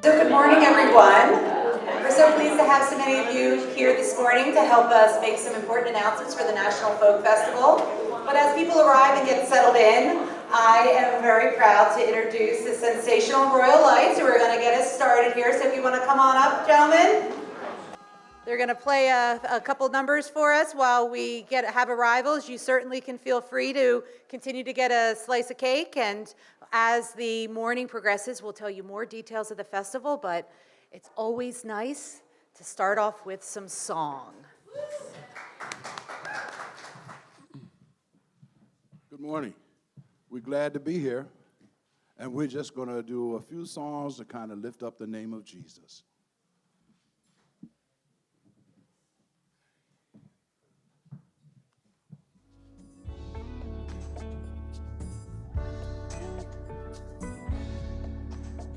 So good morning, everyone. We're so pleased to have so many of you here this morning to help us make some important announcements for the National Folk Festival. But as people arrive and get settled in, I am very proud to introduce the sensational Royal Lights who are going to get us started here. So if you want to come on up, gentlemen. They're going to play a couple numbers for us while we have arrivals. You certainly can feel free to continue to get a slice of cake, and as the morning progresses, we'll tell you more details of the festival, but it's always nice to start off with some song. Good morning. We're glad to be here, and we're just going to do a few songs to kind of lift up the name of Jesus.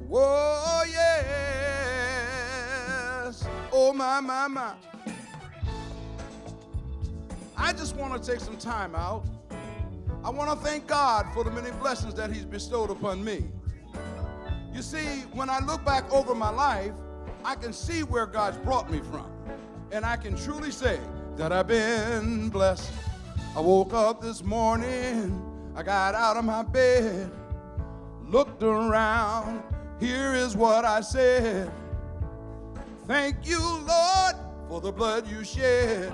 Whoa, yes. Oh, my. I just want to take some time out. I want to thank God for the many blessings that He's bestowed upon me. You see, when I look back over my life, I can see where God's brought me from. And I can truly say that I've been blessed. I woke up this morning, I got out of my bed, looked around. Here is what I said. Thank you, Lord, for the blood you shed.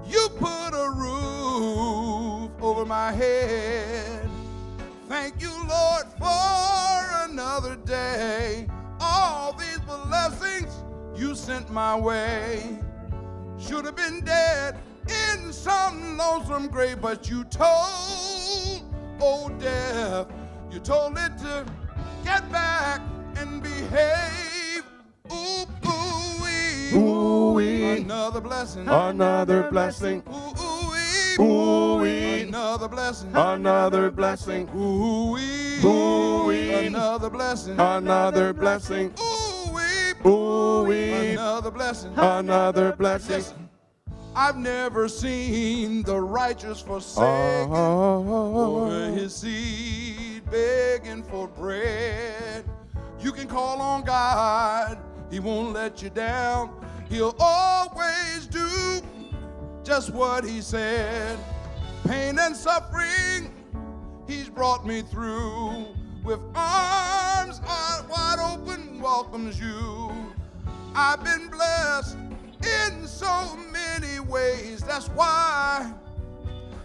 You put a roof over my head. Thank you, Lord, for another day. All these blessings you sent my way. Should have been dead in some lonesome grave, but you told, oh death, you told it to get back and behave. Ooh, ooh-wee. Ooh-wee. Another blessing. Another blessing. Ooh-wee. Ooh-wee. Another blessing. Another blessing. Ooh-wee. Ooh-wee. Another blessing. Another blessing. Ooh-wee. Ooh-wee. Another blessing. Another blessing. Listen, I've never seen the righteous forsaken, or his seed begging for bread. You can call on God, He won't let you down. He'll always do just what He said. Pain and suffering, He's brought me through. With arms wide open, welcomes you. I've been blessed in so many ways. That's why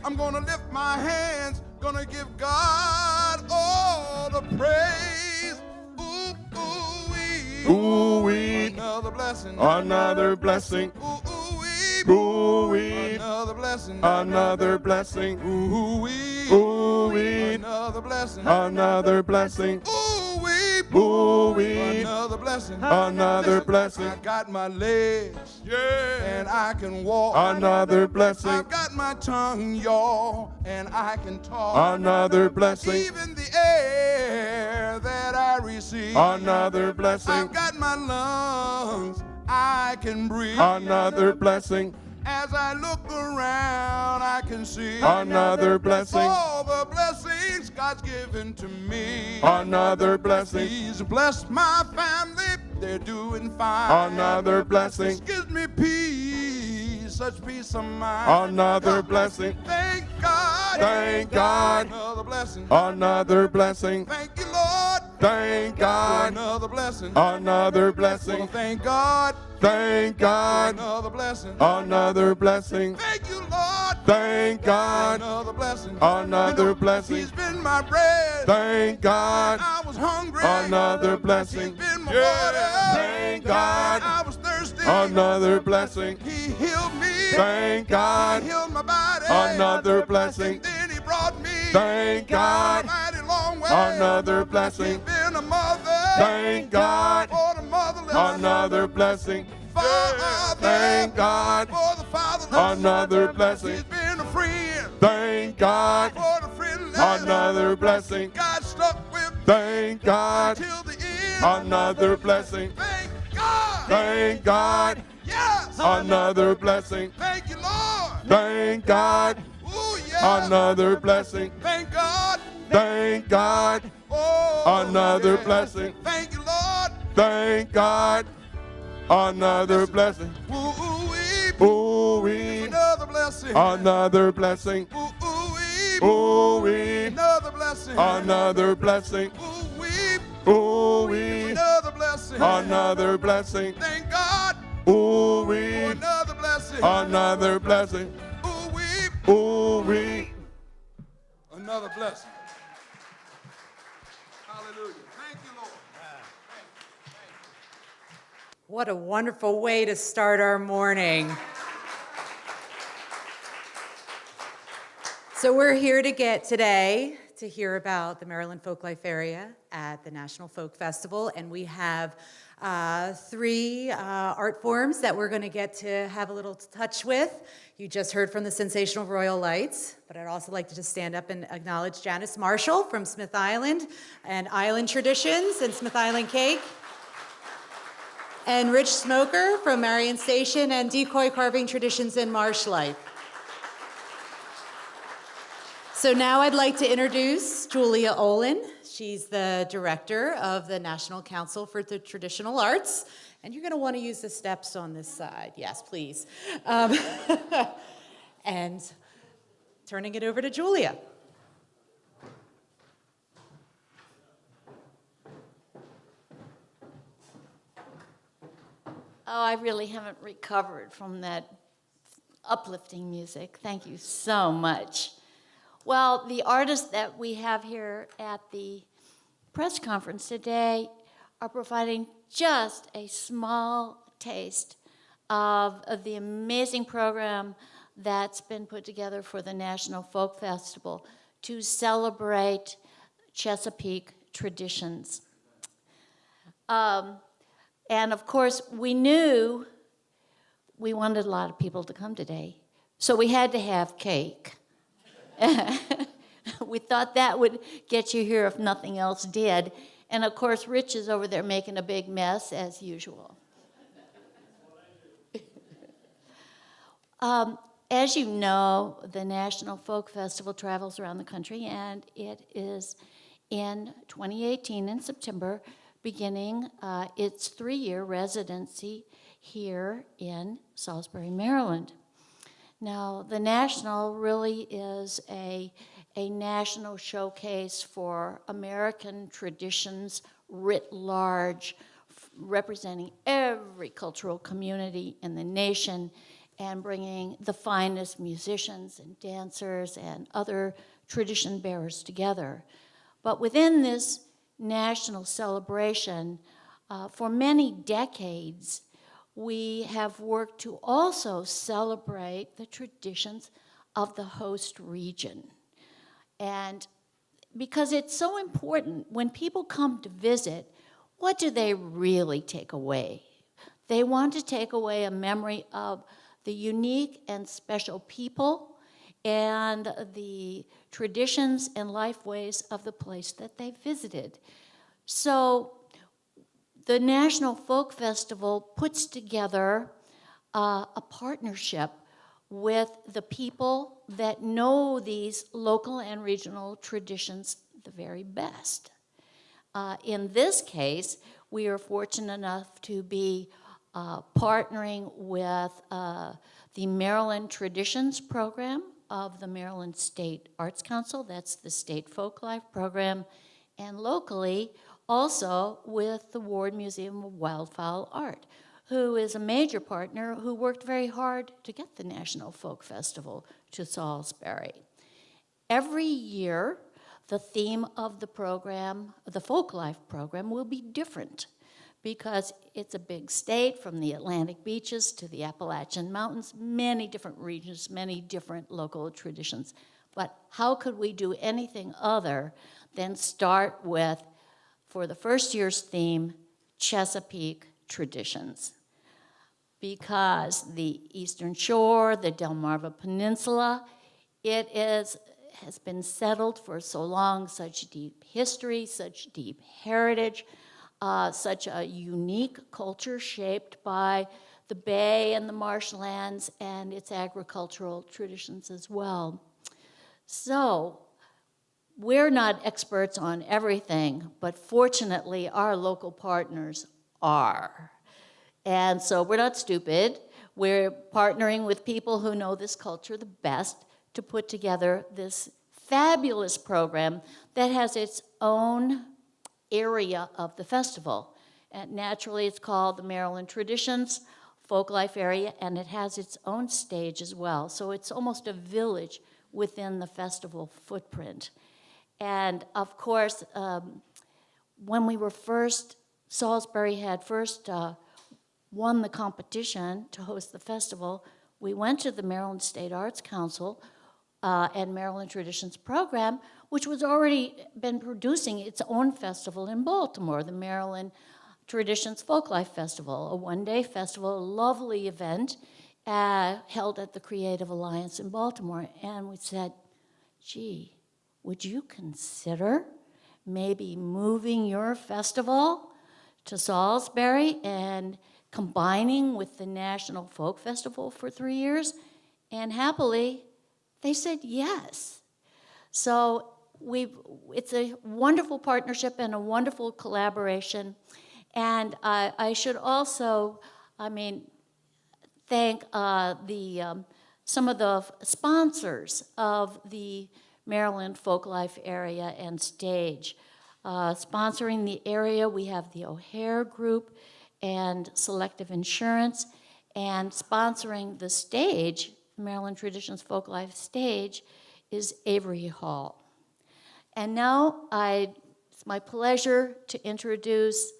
I'm gonna lift my hands, gonna give God all the praise. Ooh-wee. Ooh-wee. Another blessing. Another blessing. Ooh-wee. Ooh-wee. Another blessing. Another blessing. Ooh-wee. Ooh-wee. Another blessing. Another blessing. Ooh-wee. Ooh-wee. Another blessing. Another Listen, blessing. I got my legs, Yeah. and I can walk. Another blessing. I've got my tongue, y'all, and I can talk. Another blessing. Even the air that I receive. Another blessing. I've got my lungs, I can breathe. Another blessing. As I look around, I can see Another blessing. all the blessings God's given to me. Another blessing. He's blessed my family, they're doing fine. Another blessing. This gives me peace, such peace of mind. Another blessing. Thank God. Thank God. Another blessing. Another blessing. Thank you, Lord. Thank For God. another blessing. Another Well, blessing. thank God. Thank For God. another blessing. Another blessing. Thank you, Lord. Thank God. Another blessing. Another blessing. He's been my bread. Thank God. I was hungry. Another blessing. He's been my water. Thank God. I was thirsty. Another blessing. He healed me. Thank God. He healed my body. Another blessing. Then He brought me Thank God. a mighty long way. Another He's blessing. been a mother. Thank God. For the motherless. Another blessing. Father. Thank God. For the fatherless. Another blessing. He's been a friend. Thank God. For the friendless. Another blessing. God stuck with me Thank God. till the end. Another blessing. Thank God. Thank God. Yes. Another blessing. Thank you, Lord. Thank God. Ooh, yeah. Another blessing. Thank God. Thank God. Oh, Another yeah. blessing. Thank you, Lord. Thank God. Another blessing. Ooh-wee. Ooh-wee. Another blessing. Another blessing. Ooh-wee. Ooh-wee. Another blessing. Another blessing. Ooh-wee. Ooh-wee. Another blessing. Another blessing. Thank God Ooh-wee. for another blessing. Another blessing. Ooh-wee. Ooh-wee. Another blessing. Hallelujah. Thank you, Lord. What a wonderful way to start our morning. So we're here today to hear about the Maryland Folklife area at the National Folk Festival, and we have three art forms that we're going to get to have a little touch with. You just heard from the sensational Royal Lights, but I'd also like to just stand up and acknowledge Janice Marshall from Smith Island and Island Traditions and Smith Island Cake, and Rich Smoker from Marion Station and Decoy Carving Traditions in Marsh Life. So now I'd like to introduce Julia Olin. She's the director of the National Council for the Traditional Arts. And you're going to want to use the steps on this side. Yes, please. And turning it over to Julia. Oh, I really haven't recovered from that uplifting music. Thank you so much. Well, the artists that we have here at the press conference today are providing just a small taste of the amazing program that's been put together for the National Folk Festival to celebrate Chesapeake traditions. And of course, we knew we wanted a lot of people to come today, so we had to have cake. We thought that would get you here if nothing else did. And of course, Rich is over there making a big mess, as usual. As you know, the National Folk Festival travels around the country, and it is in 2018 in September, beginning its 3-year residency here in Salisbury, Maryland. Now, the National really is a national showcase for American traditions writ large, representing every cultural community in the nation and bringing the finest musicians and dancers and other tradition bearers together. But within this national celebration, for many decades, we have worked to also celebrate the traditions of the host region. And because it's so important, when people come to visit, what do they really take away? They want to take away a memory of the unique and special people and the traditions and life ways of the place that they visited. So the National Folk Festival puts together a partnership with the people that know these local and regional traditions the very best. In this case, we are fortunate enough to be partnering with the Maryland Traditions Program of the Maryland State Arts Council. That's the State Folklife Program. And locally, also with the Ward Museum of Wildfowl Art, who is a major partner who worked very hard to get the National Folk Festival to Salisbury. Every year, the theme of the program, the Folklife program, will be different because it's a big state, from the Atlantic beaches to the Appalachian Mountains, many different regions, many different local traditions. But how could we do anything other than start with, for the first year's theme, Chesapeake traditions? Because the Eastern Shore, the Delmarva Peninsula, has been settled for so long, such deep history, such deep heritage, such a unique culture shaped by the bay and the marshlands and its agricultural traditions as well. So, we're not experts on everything, but fortunately our local partners are. And so we're not stupid. We're partnering with people who know this culture the best to put together this fabulous program that has its own area of the festival. And naturally, it's called the Maryland Traditions Folklife area, and it has its own stage as well. So it's almost a village within the festival footprint. And of course, when we were first, Salisbury had first won the competition to host the festival, we went to the Maryland State Arts Council and Maryland Traditions program, which was already been producing its own festival in Baltimore, the Maryland Traditions Folklife Festival, a one-day festival, a lovely event held at the Creative Alliance in Baltimore. And we said, gee, would you consider maybe moving your festival to Salisbury and combining with the National Folk Festival for 3 years? And happily, they said yes. So it's a wonderful partnership and a wonderful collaboration. And I should also, thank some of the sponsors of the Maryland Folklife area and stage. Sponsoring the area, we have the O'Hare Group and Selective Insurance, and sponsoring the stage, Maryland Traditions Folklife stage, is Avery Hall. And now it's my pleasure to introduce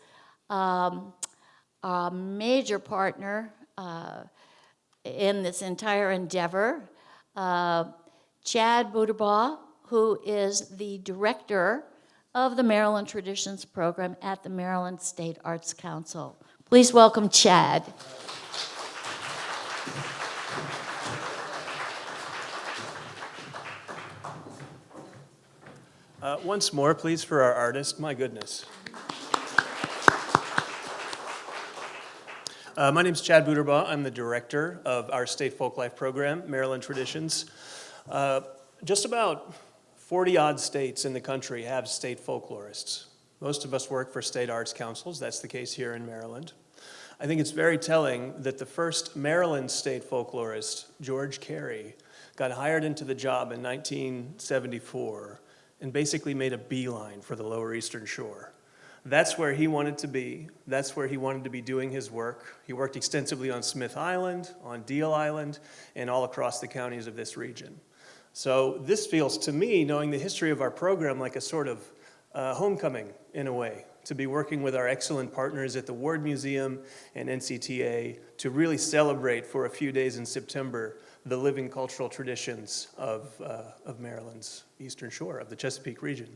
our major partner in this entire endeavor, Chad Buderbaugh, who is the director of the Maryland Traditions program at the Maryland State Arts Council. Please welcome Chad. Once more, please, for our artist. My goodness. My name is Chad Buderbaugh. I'm the director of our state folklife program, Maryland Traditions. Just about 40-odd states in the country have state folklorists. Most of us work for state arts councils. That's the case here in Maryland. I think it's very telling that the first Maryland state folklorist, George Carey, got hired into the job in 1974 and basically made a beeline for the Lower Eastern Shore. That's where he wanted to be. That's where he wanted to be doing his work. He worked extensively on Smith Island, on Deal Island, and all across the counties of this region. So this feels to me, knowing the history of our program, like a sort of homecoming in a way, to be working with our excellent partners at the Ward Museum and NCTA to really celebrate for a few days in September the living cultural traditions of Maryland's Eastern Shore, of the Chesapeake region.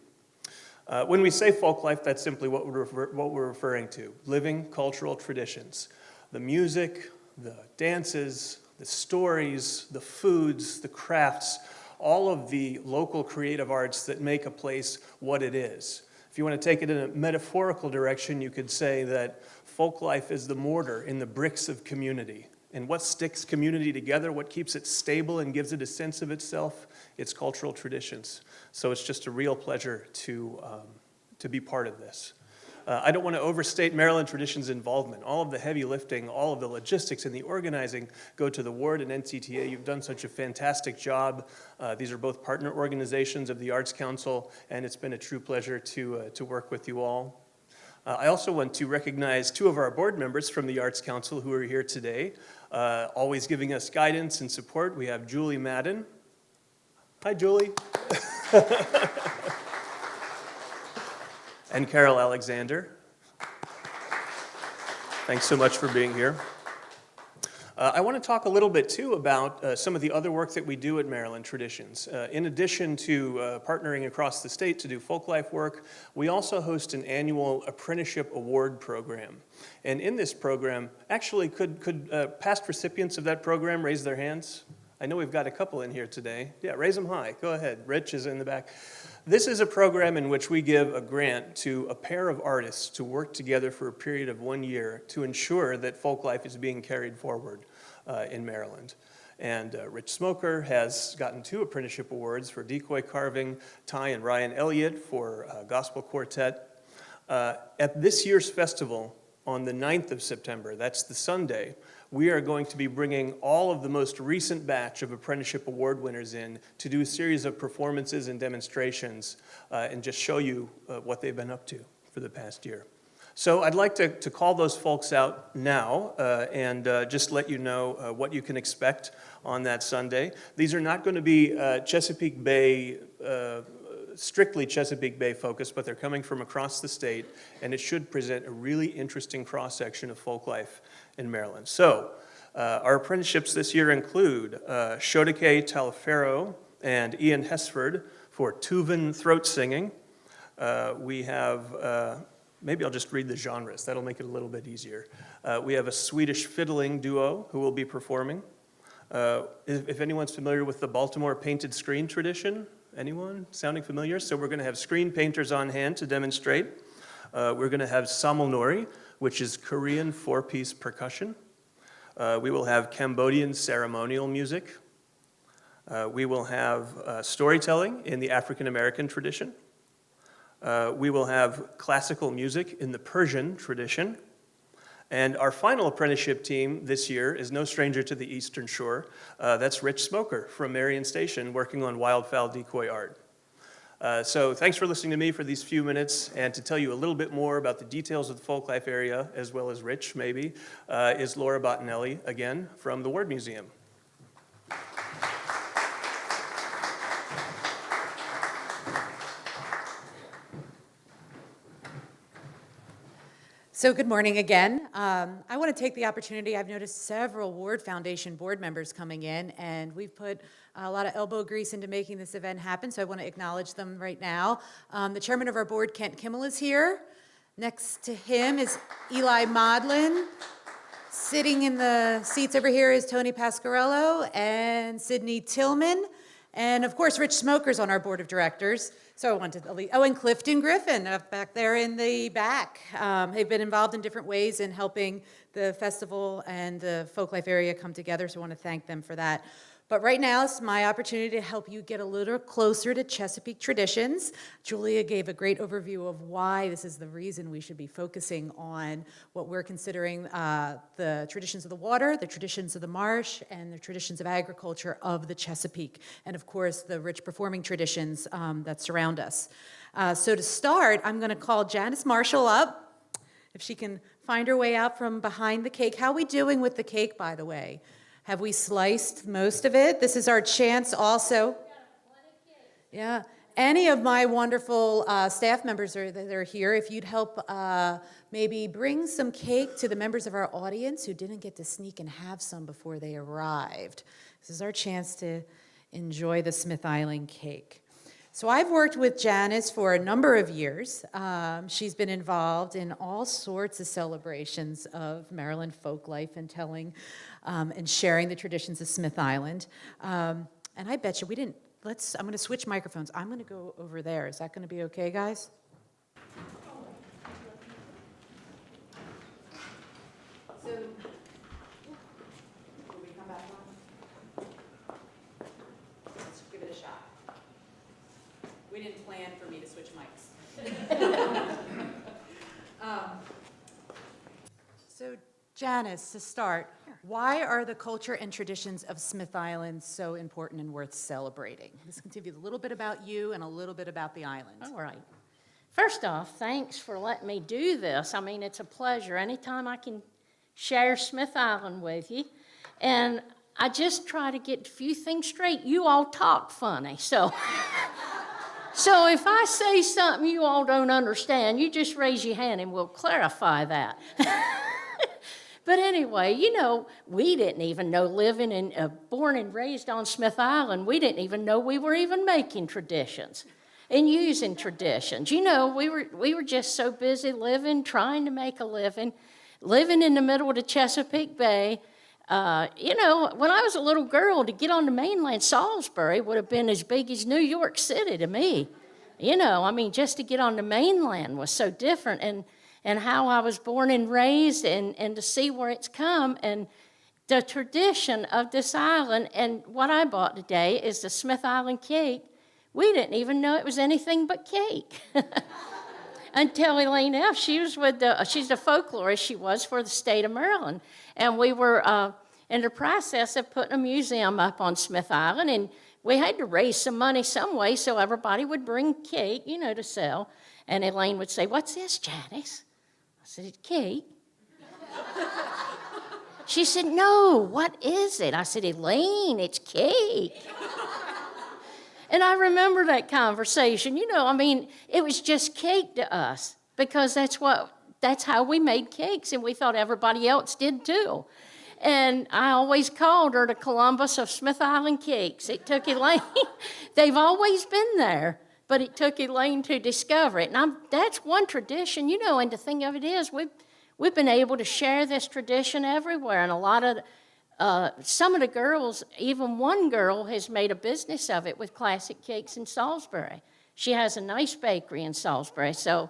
When we say folklife, that's simply what we're referring to, living cultural traditions. The music, the dances, the stories, the foods, the crafts, all of the local creative arts that make a place what it is. If you want to take it in a metaphorical direction, you could say that folklife is the mortar in the bricks of community. And what sticks community together, what keeps it stable and gives it a sense of itself, it's cultural traditions. So it's just a real pleasure to be part of this. I don't want to overstate Maryland Traditions' involvement. All of the heavy lifting, all of the logistics and the organizing go to the Ward and NCTA. You've done such a fantastic job. These are both partner organizations of the Arts Council, and it's been a true pleasure to work with you all. I also want to recognize two of our board members from the Arts Council who are here today, always giving us guidance and support. We have Julie Madden. Hi, Julie. And Carol Alexander. Thanks so much for being here. I want to talk a little bit, too, about some of the other work that we do at Maryland Traditions. In addition to partnering across the state to do folklife work, we also host an annual apprenticeship award program. And in this program, actually, could past recipients of that program raise their hands? I know we've got a couple in here today. Yeah, raise them high. Go ahead. Rich is in the back. This is a program in which we give a grant to a pair of artists to work together for a period of 1 year to ensure that folklife is being carried forward in Maryland. And Rich Smoker has gotten 2 apprenticeship awards for decoy carving, Ty and Ryan Elliott for gospel quartet. At this year's festival, on the 9th of September, that's the Sunday, we are going to be bringing all of the most recent batch of apprenticeship award winners in to do a series of performances and demonstrations and just show you what they've been up to for the past year. So I'd like to call those folks out now and just let you know what you can expect on that Sunday. These are not going to be Chesapeake Bay, strictly Chesapeake Bay focused, but they're coming from across the state, and it should present a really interesting cross-section of folk life in Maryland. So our apprenticeships this year include Shodeke Talaferro and Ian Hesford for Tuvan throat singing. We have maybe I'll just read the genres. That'll make it a little bit easier. We have a Swedish fiddling duo who will be performing. If anyone's familiar with the Baltimore painted screen tradition, anyone sounding familiar? So we're going to have screen painters on hand to demonstrate. We're going to have samulnori, which is Korean four-piece percussion. We will have Cambodian ceremonial music. We will have storytelling in the African American tradition. We will have classical music in the Persian tradition. And our final apprenticeship team this year is no stranger to the Eastern Shore. That's Rich Smoker from Marion Station working on wildfowl decoy art. So thanks for listening to me for these few minutes, and to tell you a little bit more about the details of the Folklife area, as well as Rich maybe, is Laura Bottinelli, again, from the Ward Museum. So good morning again. I want to take the opportunity. I've noticed several Ward Foundation board members coming in, and we've put a lot of elbow grease into making this event happen, so I want to acknowledge them right now. The chairman of our board, Kent Kimmel, is here. Next to him is Eli Modlin. Sitting in the seats over here is Tony Pasquarello and Sydney Tillman. And of course, Rich Smoker's on our board of directors. So I wanted to, and Clifton Griffin up back there in the back. They've been involved in different ways in helping the festival and the Folklife area come together, so I want to thank them for that. But right now, it's my opportunity to help you get a little closer to Chesapeake traditions. Julia gave a great overview of why this is the reason we should be focusing on what we're considering the traditions of the water, the traditions of the marsh, and the traditions of agriculture of the Chesapeake, and of course, the rich performing traditions that surround us. So to start, I'm going to call Janice Marshall up, if she can find her way out from behind the cake. How are we doing with the cake, by the way? Have we sliced most of it? This is our chance also. Yeah. Any of my wonderful staff members that are here, if you'd help maybe bring some cake to the members of our audience who didn't get to sneak and have some before they arrived. This is our chance to enjoy the Smith Island cake. So I've worked with Janice for a number of years. She's been involved in all sorts of celebrations of Maryland folk life and telling and sharing the traditions of Smith Island. And I bet you we didn't, I'm going to switch microphones. I'm going to go over there. Is that going to be okay, guys? So, will we come back on? Let's give it a shot. We didn't plan for me to switch mics. So, Janice, to start, why are the culture and traditions of Smith Island so important and worth celebrating? This can tell you a little bit about you and a little bit about the island. All right. First off, thanks for letting me do this. I mean, it's a pleasure. Anytime I can share Smith Island with you. And I just try to get a few things straight. You all talk funny, so... So if I say something you all don't understand, you just raise your hand and we'll clarify that. But anyway, you know, we didn't even know living in, born and raised on Smith Island, we didn't even know we were even making traditions and using traditions. You know, we were just so busy living, trying to make a living, living in the middle of the Chesapeake Bay. You know, when I was a little girl, to get on the mainland, Salisbury would have been as big as New York City to me. You know, I mean, just to get on the mainland was so different. And how I was born and raised and to see where it's come and the tradition of this island. And what I bought today is the Smith Island cake. We didn't even know it was anything but cake. until Elaine F. She's the folklorist, she was for the state of Maryland. And we were in the process of putting a museum up on Smith Island, and we had to raise some money some way, so everybody would bring cake, to sell. And Elaine would say, "What's this, Janice?" I said, "It's cake." She said, "No, what is it?" I said, "Elaine, it's cake." And I remember that conversation. It was just cake to us because that's how we made cakes, and we thought everybody else did too. And I always called her the Columbus of Smith Island cakes. It took Elaine, they've always been there, but it took Elaine to discover it. And that's one tradition, and the thing of it is, we've been able to share this tradition everywhere, and a lot of some of the girls, even one girl has made a business of it with classic cakes in Salisbury. She has a nice bakery in Salisbury. So,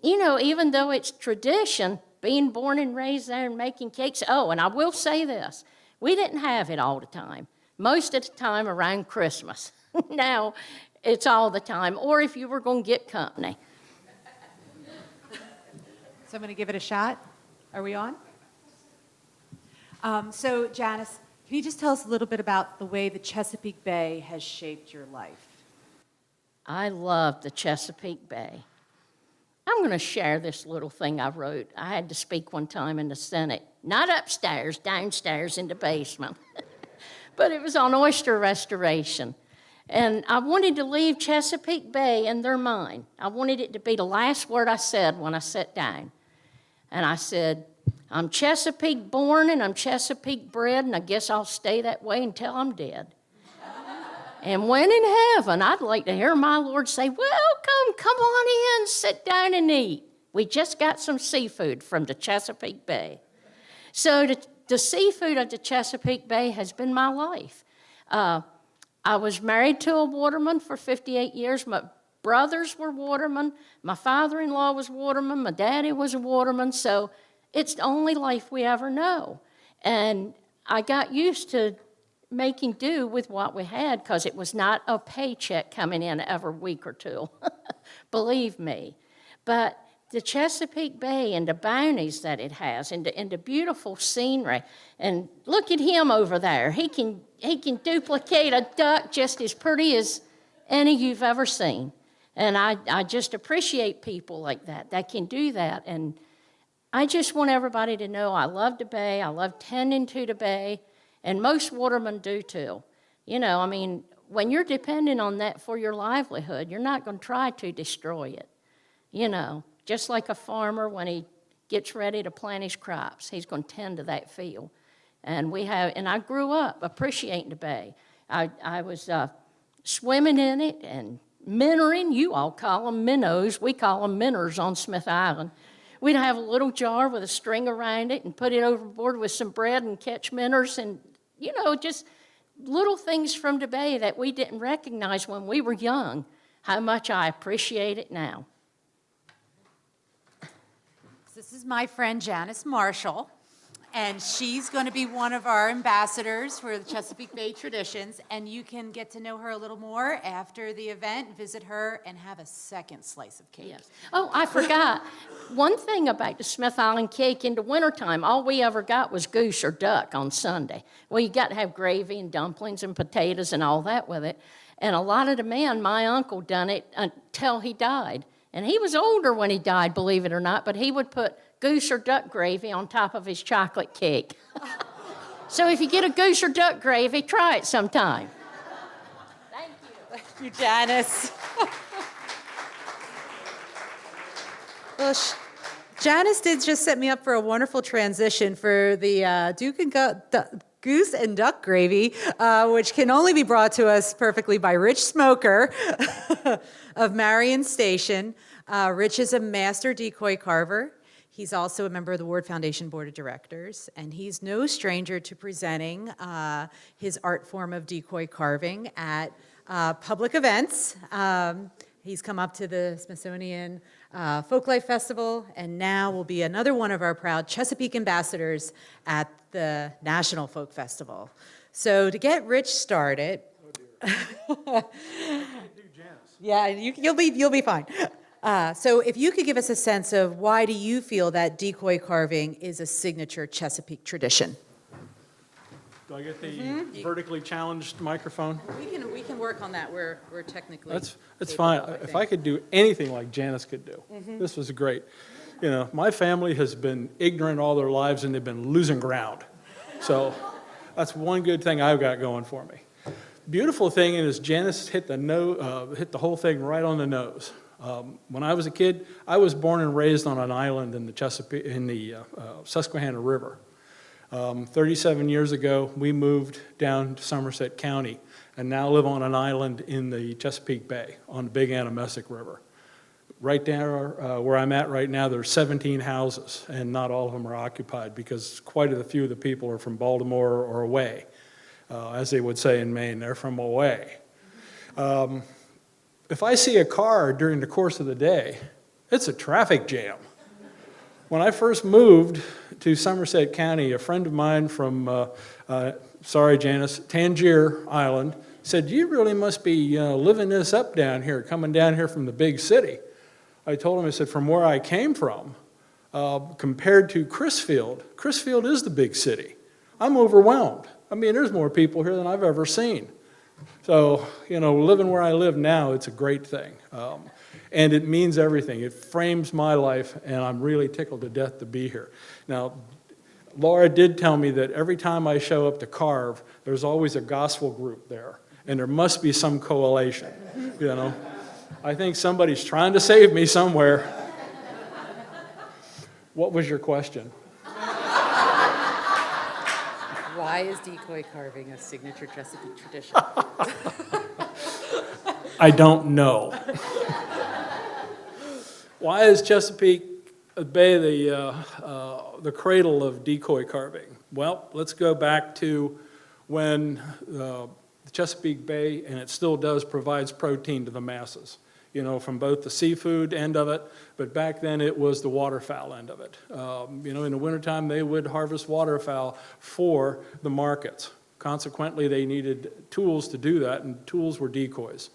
even though it's tradition, being born and raised there and making cakes. Oh, and I will say this, we didn't have it all the time. Most of the time around Christmas. Now, it's all the time, or if you were going to get company. So I'm going to give it a shot. Are we on? So Janice, can you just tell us a little bit about the way the Chesapeake Bay has shaped your life? I love the Chesapeake Bay. I'm going to share this little thing I wrote. I had to speak one time in the Senate, not upstairs, downstairs in the basement. But it was on oyster restoration. And I wanted to leave Chesapeake Bay in their mind. I wanted it to be the last word I said when I sat down. And I said, "I'm Chesapeake born and I'm Chesapeake bred, and I guess I'll stay that way until I'm dead." And when in heaven, I'd like to hear my Lord say, "Welcome, come on in, sit down and eat. We just got some seafood from the Chesapeake Bay." So the seafood of the Chesapeake Bay has been my life. I was married to a waterman for 58 years. My brothers were watermen. My father-in-law was waterman. My daddy was a waterman. So it's the only life we ever know. And I got used to making do with what we had because it was not a paycheck coming in every week or two, believe me. But the Chesapeake Bay and the bounties that it has and the beautiful scenery, and look at him over there. He can duplicate a duck just as pretty as any you've ever seen. And I just appreciate people like that can do that. And I just want everybody to know I love the Bay. I love tending to the Bay. And most watermen do too. When you're dependent on that for your livelihood, you're not going to try to destroy it. Just like a farmer when he gets ready to plant his crops, he's going to tend to that field. And I grew up appreciating the Bay. I was swimming in it and minnoring. You all call them minnows. We call them minners on Smith Island. We'd have a little jar with a string around it and put it overboard with some bread and catch minnows and, just little things from the Bay that we didn't recognize when we were young, how much I appreciate it now. This is my friend Janice Marshall, and she's going to be one of our ambassadors for the Chesapeake Bay Traditions, and you can get to know her a little more after the event, visit her, and have a second slice of cake. Yes. Oh, I forgot. One thing about the Smith Island cake in the wintertime, all we ever got was goose or duck on Sunday. Well, you got to have gravy and dumplings and potatoes and all that with it. And a lot of the men, my uncle done it until he died. And he was older when he died, believe it or not, but he would put goose or duck gravy on top of his chocolate cake. So if you get a goose or duck gravy, try it sometime. Thank you. Thank you, Janice. Well, Janice did just set me up for a wonderful transition for the goose and duck gravy, which can only be brought to us perfectly by Rich Smoker of Marion Station. Rich is a master decoy carver. He's also a member of the Ward Foundation Board of Directors, and he's no stranger to presenting his art form of decoy carving at public events. He's come up to the Smithsonian Folklife Festival, and now will be another one of our proud Chesapeake ambassadors at the National Folk Festival. So to get Rich started, yeah, you'll be fine. So if you could give us a sense of why do you feel that decoy carving is a signature Chesapeake tradition? Do I get the vertically challenged microphone? We can work on that. We're technically. That's fine. If I could do anything like Janice could do, this was great. You know, my family has been ignorant all their lives and they've been losing ground. So that's one good thing I've got going for me. Beautiful thing is Janice hit the whole thing right on the nose. When I was a kid, I was born and raised on an island in the Susquehanna River. 37 years ago, we moved down to Somerset County and now live on an island in the Chesapeake Bay on the Big Anamessic River. Right there where I'm at right now, there's 17 houses, and not all of them are occupied because quite a few of the people are from Baltimore or away. As they would say in Maine, they're from away. If I see a car during the course of the day, it's a traffic jam. When I first moved to Somerset County, a friend of mine from, sorry Janice, Tangier Island, said, "You really must be living this up down here, coming down here from the big city." I told him, I said, from where I came from, compared to Crisfield is the big city. I'm overwhelmed. I mean, there's more people here than I've ever seen. So, you know, living where I live now, it's a great thing. And it means everything. It frames my life, and I'm really tickled to death to be here. Now, Laura did tell me that every time I show up to carve, there's always a gospel group there, and there must be some correlation, you know. I think somebody's trying to save me somewhere. What was your question? Why is decoy carving a signature Chesapeake tradition? I don't know. Why is Chesapeake Bay the cradle of decoy carving? Well, let's go back to when the Chesapeake Bay, and it still does, provides protein to the masses, you know, from both the seafood end of it, but back then it was the waterfowl end of it. You know, in the wintertime, they would harvest waterfowl for the markets. Consequently, they needed tools to do that, and tools were decoys.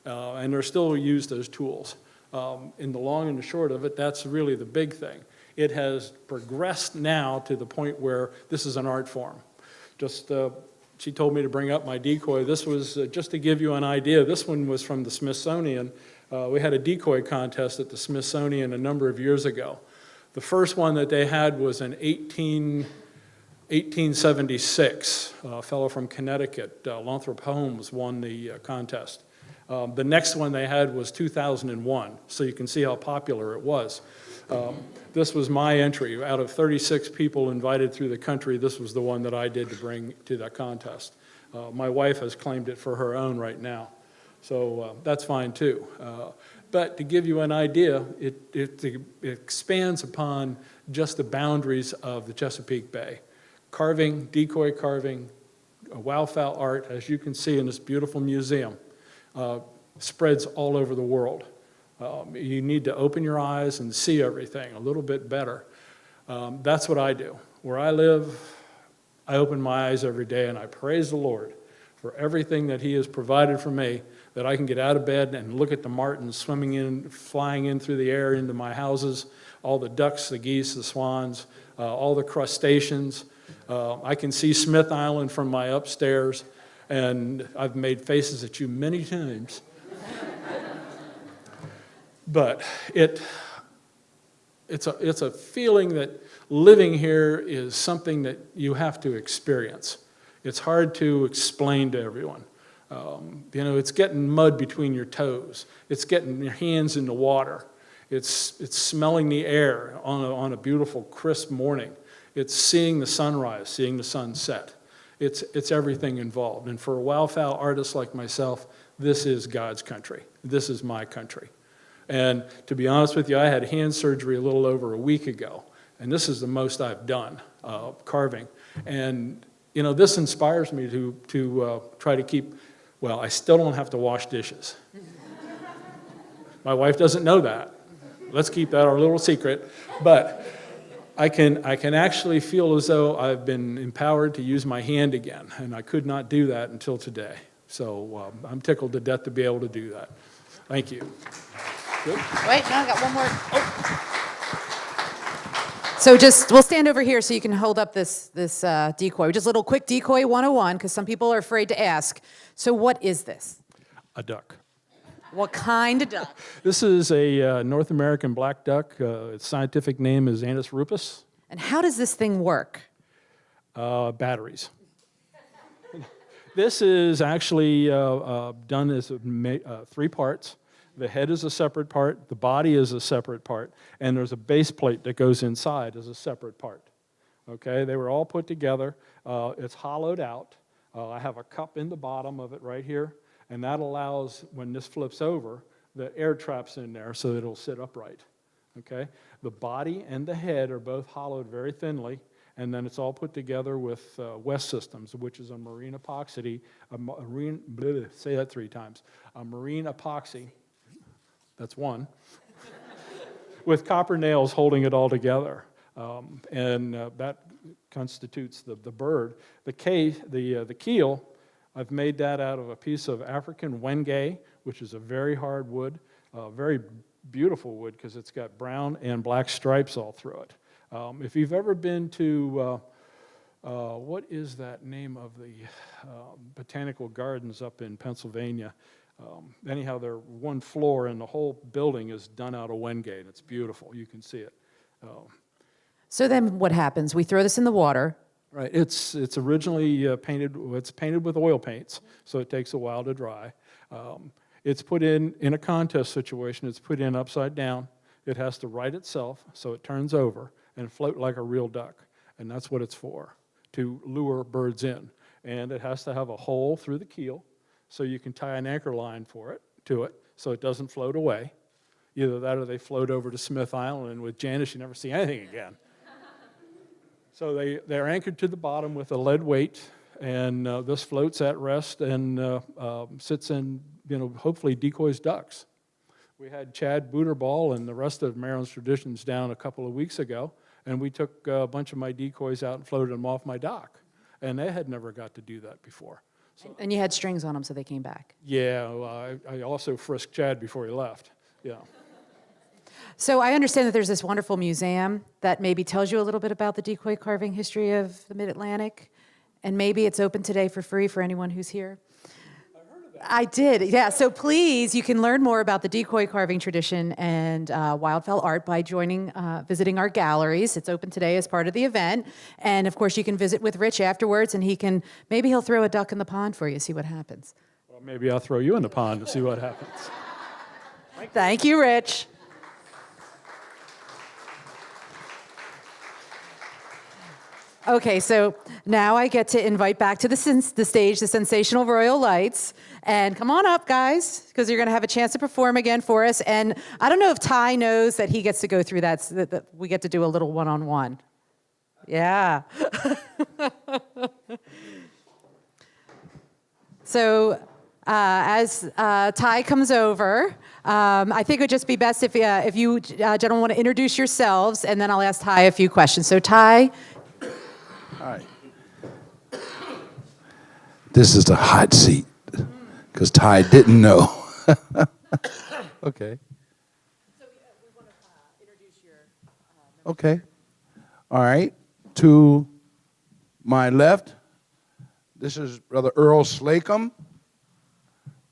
And they're still used as tools. In the long and the short of it, that's really the big thing. It has progressed now to the point where this is an art form. She told me to bring up my decoy. This was, just to give you an idea, this one was from the Smithsonian. We had a decoy contest at the Smithsonian a number of years ago. The first one that they had was in 1876. A fellow from Connecticut, Lothrop Holmes, won the contest. The next one they had was 2001, so you can see how popular it was. This was my entry. Out of 36 people invited through the country, this was the one that I did to bring to that contest. My wife has claimed it for her own right now, so that's fine too. But to give you an idea, it expands upon just the boundaries of the Chesapeake Bay. Carving, decoy carving, wildfowl art, as you can see in this beautiful museum, spreads all over the world. You need to open your eyes and see everything a little bit better. That's what I do. Where I live, I open my eyes every day and I praise the Lord for everything that He has provided for me, that I can get out of bed and look at the martins swimming in, flying in through the air into my houses, all the ducks, the geese, the swans, all the crustaceans. I can see Smith Island from my upstairs, and I've made faces at you many times. But it's a feeling that living here is something that you have to experience. It's hard to explain to everyone. You know, it's getting mud between your toes. It's getting your hands in the water. It's smelling the air on a beautiful, crisp morning. It's seeing the sunrise, seeing the sunset. It's everything involved. And for a wildfowl artist like myself, this is God's country. This is my country. And to be honest with you, I had hand surgery a little over a week ago, and this is the most I've done, carving. And you know, this inspires me to try to keep, well, I still don't have to wash dishes. My wife doesn't know that. Let's keep that our little secret. But I can actually feel as though I've been empowered to use my hand again, and I could not do that until today. So I'm tickled to death to be able to do that. Thank you. Wait, no, I got one more. So we'll stand over here so you can hold up this decoy. Just a little quick decoy 101, because some people are afraid to ask. So what is this? A duck. What kind of duck? This is a North American black duck. Its scientific name is Anis rupus. And how does this thing work? Batteries. This is actually done as 3 parts. The head is a separate part, the body is a separate part, and there's a base plate that goes inside as a separate part. Okay, they were all put together. It's hollowed out. I have a cup in the bottom of it right here, and that allows, when this flips over, the air traps in there so that it'll sit upright. Okay, the body and the head are both hollowed very thinly, and then it's all put together with West Systems, which is a marine epoxy, say that 3 times, a marine epoxy. That's one, with copper nails holding it all together. That constitutes the bird. The keel, I've made that out of a piece of African wenge, which is a very hard wood, very beautiful wood because it's got brown and black stripes all through it. If you've ever been to, what is that name of the botanical gardens up in Pennsylvania? Anyhow, they're 1 floor, and the whole building is done out of wenge, and it's beautiful. You can see it. So then what happens? We throw this in the water. Right. It's originally painted. It's painted with oil paints, so it takes a while to dry. It's put in a contest situation. It's put in upside down. It has to right itself, so it turns over and float like a real duck, and that's what it's for, to lure birds in. And it has to have a hole through the keel, so you can tie an anchor line to it, so it doesn't float away. Either that or they float over to Smith Island, and with Janice, you never see anything again. So they're anchored to the bottom with a lead weight, and this floats at rest and sits in, hopefully decoys ducks. We had Chad Booterball and the rest of Maryland's Traditions down a couple of weeks ago, and we took a bunch of my decoys out and floated them off my dock, and they had never got to do that before. And you had strings on them so they came back. Yeah, well, I also frisked Chad before he left. Yeah. So I understand that there's this wonderful museum that maybe tells you a little bit about the decoy carving history of the Mid-Atlantic, and maybe it's open today for free for anyone who's here. I've heard of that. I did, yeah. So please, you can learn more about the decoy carving tradition and Wildfowl art by visiting our galleries. It's open today as part of the event, and of course you can visit with Rich afterwards, and maybe he'll throw a duck in the pond for you, see what happens. Well, maybe I'll throw you in the pond to see what happens. Thank you, Rich. Okay, so now I get to invite back to the stage the sensational Royal Lights. And come on up, guys, because you're going to have a chance to perform again for us. And I don't know if Ty knows that he gets to go through that we get to do a little one-on-one. Yeah. So as Ty comes over, I think it would just be best if you gentlemen want to introduce yourselves, and then I'll ask Ty a few questions. So Ty. All right. This is the hot seat because Ty didn't know. Okay. So we want to introduce your. Okay. All right. To my left, this is Brother Earl Slacum.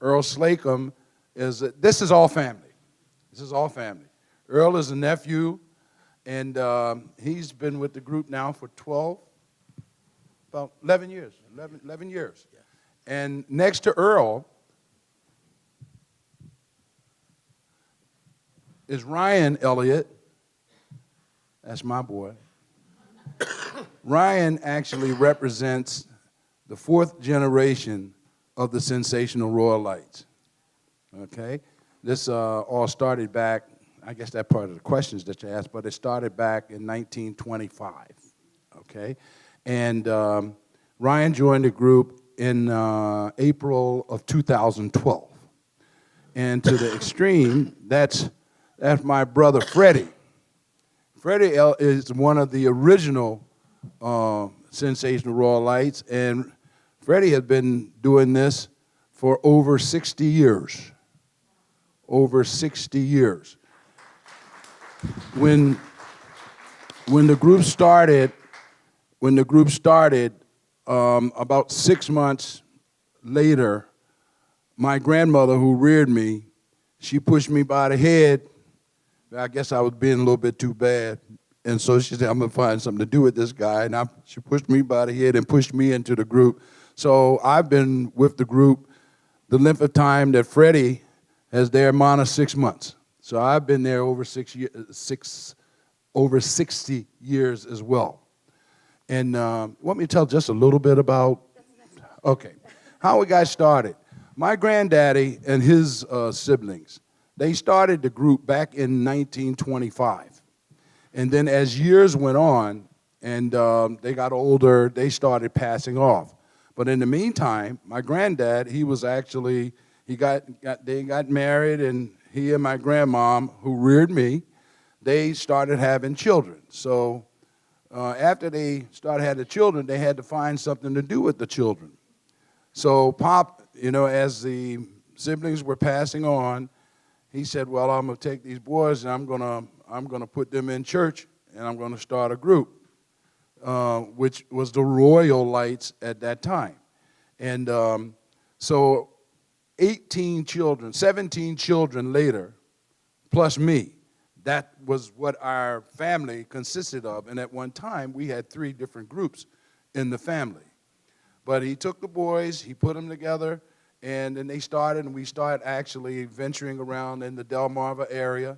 Earl Slacum this is all family. This is all family. Earl is a nephew, and he's been with the group now for about 11 years. 11 years. Yeah. And next to Earl is Ryan Elliott. That's my boy. Ryan actually represents the 4th generation of the sensational Royal Lights. Okay? This all started back, I guess that's part of the questions that you asked, but it started back in 1925. Okay? And Ryan joined the group in April of 2012. And to the extreme, that's my brother Freddie. Freddie is one of the original sensational Royal Lights, and Freddie has been doing this for over 60 years. over 60 years. When the group started, about 6 months later, my grandmother who reared me, she pushed me by the head. I guess I was being a little bit too bad. And so she said, I'm going to find something to do with this guy. And she pushed me by the head and pushed me into the group. So I've been with the group the length of time that Freddie has there, amount of 6 months. So I've been there over over 60 years as well. And want me to tell just a little bit about, okay, how we got started. My granddaddy and his siblings, they started the group back in 1925. And then as years went on and they got older, they started passing off. But in the meantime, my granddad, he was actually, they got married, and he and my grandmom, who reared me, they started having children. So after they started having the children, they had to find something to do with the children. So Pop, as the siblings were passing on, he said, well, I'm going to take these boys and I'm going to put them in church, and I'm going to start a group, which was the Royal Lights at that time. And so 17 children later, plus me, that was what our family consisted of. And at one time, we had 3 different groups in the family. But he took the boys, he put them together, and then they started, and we started actually venturing around in the Delmarva area,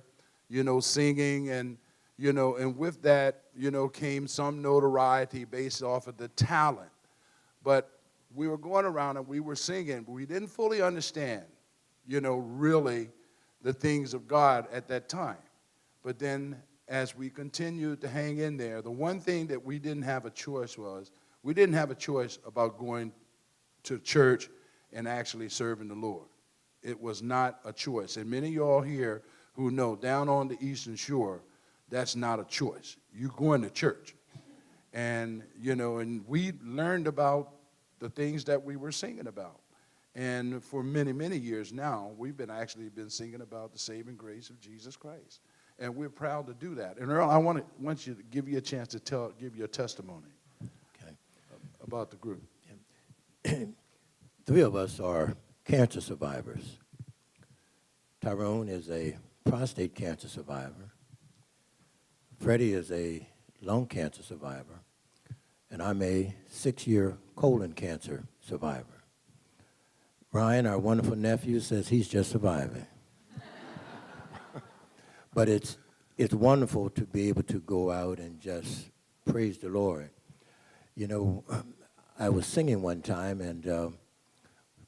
singing, and, and with that, came some notoriety based off of the talent. But we were going around and we were singing, but we didn't fully understand, really the things of God at that time. But then as we continued to hang in there, the one thing that we didn't have a choice about going to church and actually serving the Lord. It was not a choice. And many of y'all here who know, down on the Eastern Shore, that's not a choice. You're going to church. And, and we learned about the things that we were singing about. And for many, many years now, we've been singing about the saving grace of Jesus Christ. And we're proud to do that. And Earl, I want you to give you a chance to give your testimony about the group. 3 of us are cancer survivors. Tyrone is a prostate cancer survivor. Freddie is a lung cancer survivor. And I'm a 6-year colon cancer survivor. Ryan, our wonderful nephew, says he's just surviving. But it's wonderful to be able to go out and just praise the Lord. I was singing one time and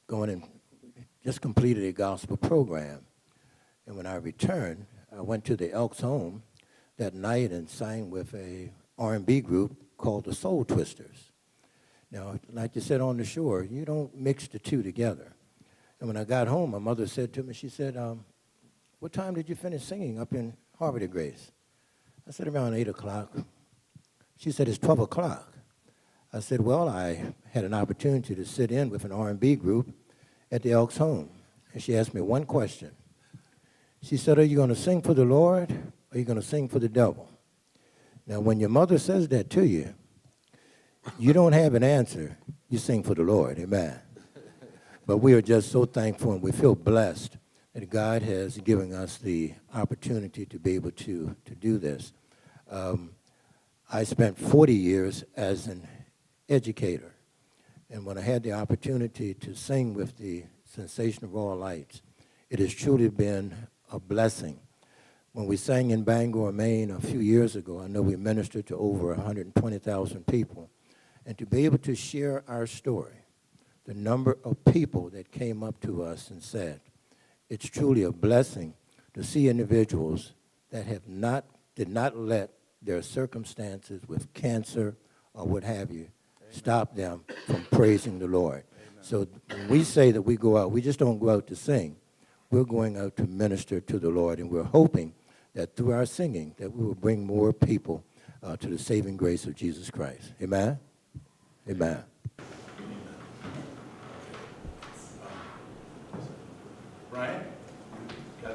going and just completed a gospel program. And when I returned, I went to the Elks Home that night and sang with a R&B group called the Soul Twisters. Now, like you said on the shore, you don't mix the two together. And when I got home, my mother said to me, she said, what time did you finish singing up in Harbor de Grace? I said, around 8 o'clock. She said, it's 12 o'clock. I said, well, I had an opportunity to sit in with an R&B group at the Elks Home. And she asked me one question. She said, are you going to sing for the Lord, or are you going to sing for the devil? Now, when your mother says that to you, you don't have an answer. You sing for the Lord, amen. But we are just so thankful, and we feel blessed that God has given us the opportunity to be able to do this. I spent 40 years as an educator, and when I had the opportunity to sing with the Sensational Royal Lights, it has truly been a blessing. When we sang in Bangor, Maine a few years ago, I know we ministered to over 120,000 people, and to be able to share our story, the number of people that came up to us and said, it's truly a blessing to see individuals that did not let their circumstances with cancer or what have you stop them from praising the Lord. Amen. So when we say that we go out, we just don't go out to sing. We're going out to minister to the Lord, and we're hoping that through our singing that we will bring more people to the saving grace of Jesus Christ. Amen? Amen. Brian, got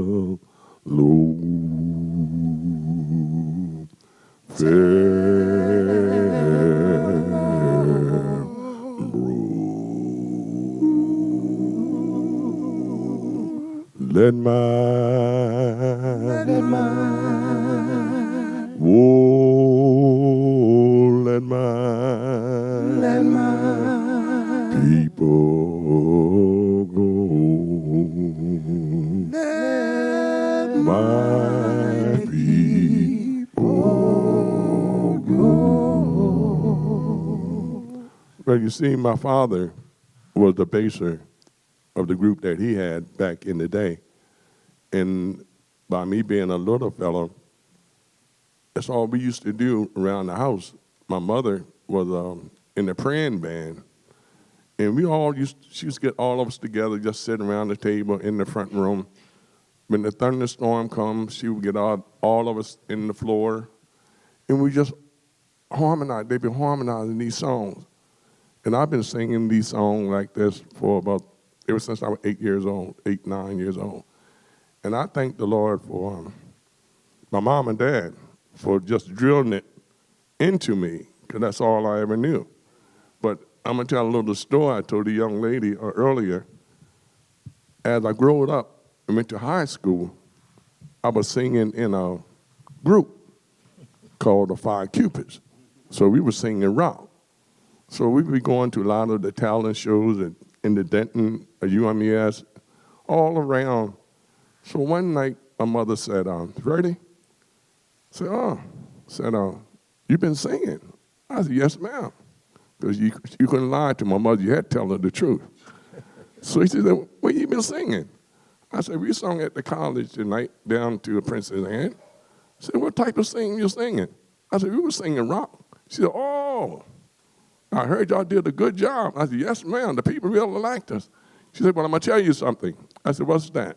love. low, let my oh, let my people go. Let my people go. Well, you see, my father was the baser of the group that he had back in the day. And by me being a little fellow, that's all we used to do around the house. My mother was in the praying band. And she used to get all of us together, just sitting around the table in the front room. When the thunderstorm comes, she would get all of us in the floor. And we just harmonize. They've been harmonizing these songs. And I've been singing these songs like this for ever since I was 8, 9 years old. And I thank the Lord for my mom and dad for just drilling it into me, because that's all I ever knew. But I'm going to tell a little story I told the young lady earlier. As I grew up and went to high school, I was singing in a group called the Five Cupids. So we were singing rock. So we would be going to a lot of the talent shows in the Denton, UMES, all around. So one night, my mother said, ready? I said, you been singing? I said, yes, ma'am. Because you couldn't lie to my mother. You had to tell her the truth. So she said, what you been singing? I said, we sung at the college tonight down to the Princess Anne. She said, what type of singing you singing? I said, we were singing rock. She said, oh, I heard y'all did a good job. I said, yes, ma'am. The people really liked us. She said, well, I'm going to tell you something. I said, what's that?